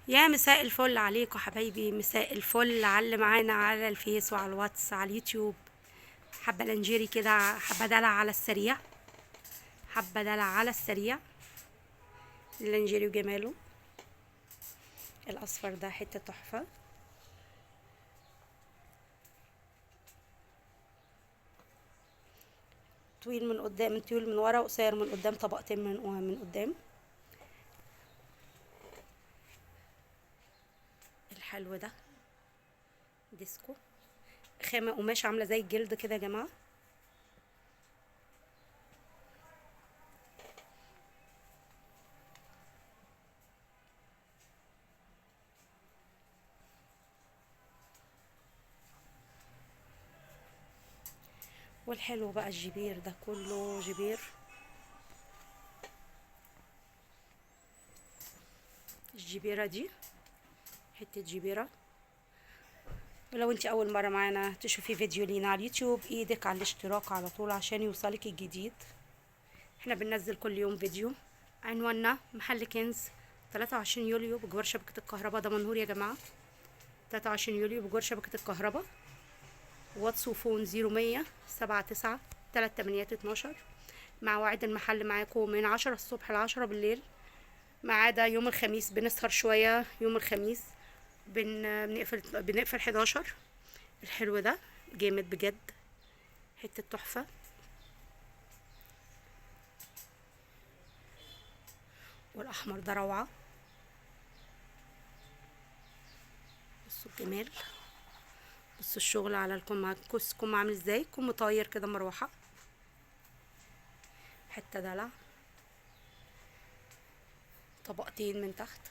يا مساء الفل عليكم حبايبي، مساء الفل على اللي معانا على الفيس وعلى الواتس على اليوتيوب. حبة لانجيري كده، حبة دلع على السريع، حبة دلع على السريع. اللانجيري وجماله الاصفر ده حتة تحفة. طويل من قدام، طويل من ورا، وقصير من قدام، طبقتين من قدام. الحلو ده ديسكو، خامة قماش عاملة زي الجلد كده يا جماعة. والحلو بقى الجبير ده كله جبير. الجبيرة دي حتة جبيرة. ولو انت اول مرة معانا تشوفي فيديو لينا على اليوتيوب، ايدك على الاشتراك على طول عشان يوصلك الجديد. احنا بننزل كل يوم فيديو. عنواننا محل كنز، 23 يوليو بجوار شبكة الكهرباء دمنهور يا جماعة. 23 يوليو بجوار شبكة الكهرباء. واتس وفون 0100 79 3812. مواعيد المحل معاكم من 10 الصبح ل10 بالليل، ما عدا يوم الخميس بنسهر شوية. يوم الخميس بنقفل 11. الحلو ده جامد بجد، حتة تحفة. والاحمر ده روعة. بصوا الجمال، بصوا الشغل على الكم عامل ازاي، كم طاير كده مروحة. حتة دلع، طبقتين من تحت.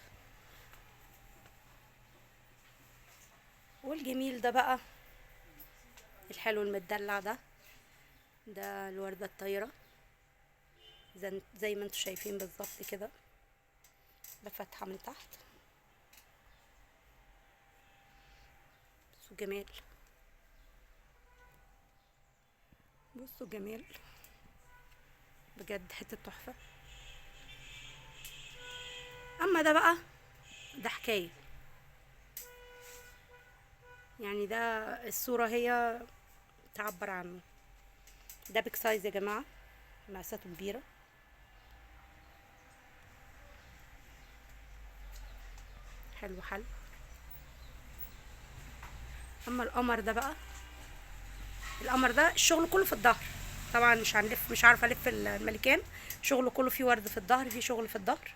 والجميل ده بقى الحلو المدلع ده الوردة الطايرة، زي ما انتوا شايفين بالظبط كده، بفتحة من تحت. بصوا جمال، بصوا جمال بجد، حتة تحفة. اما ده بقى ده حكاية، يعني ده الصورة هي تعبر عنه. ده بيك سايز يا جماعة، مقاساته كبيرة. حلو حلو. اما القمر ده بقى، القمر ده الشغل كله في الظهر. طبعا مش عارفه الف الملكان. شغله كله فيه ورد في الظهر، فيه شغل في الظهر.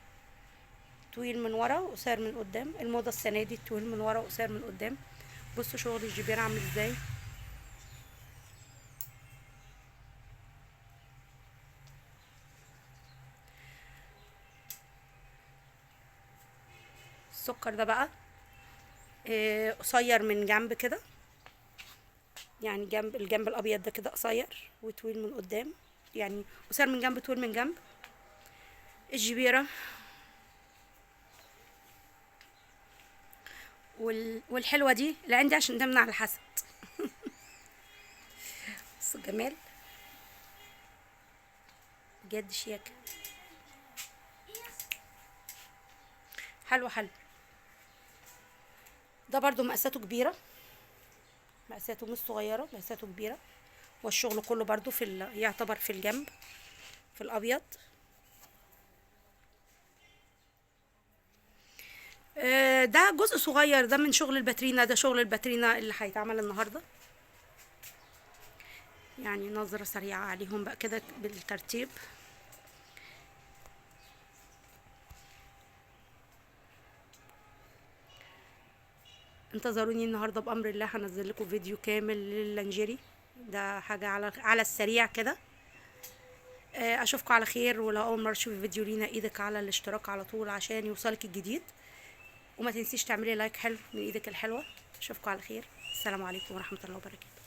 طويل من ورا وقصير من قدام. الموضه السنه دي طويل من ورا وقصير من قدام. بصوا شغل الجبير عامل ازاي. السكر ده بقى قصير من جنب كده، يعني الجنب الابيض ده كده قصير وطويل من قدام، يعني قصير من جنب طويل من جنب. الجبيره والحلوه دي اللي عندي عشان تمنع الحسد. بصوا الجمال بجد، شياكه. حلو حلو. ده برضو مقاساته كبيره، مقاساته مش صغيره، مقاساته كبيره. والشغل كله برضو يعتبر في الجنب في الابيض. ده جزء صغير ده من شغل الباترينا، ده شغل الباترينا اللي هيتعمل النهارده. يعني نظرة سريعة عليهم بقى كده بالترتيب. انتظروني النهارده بأمر الله، هنزل لكم فيديو كامل لللانجيري ده، حاجة على السريع كده. اشوفكم على خير. ولو اول مرة تشوفي فيديو لينا، ايدك على الاشتراك على طول عشان يوصلك الجديد. وما تنسيش تعملي لايك حلو من ايدك الحلوة. اشوفكم على خير. السلام عليكم ورحمة الله وبركاته.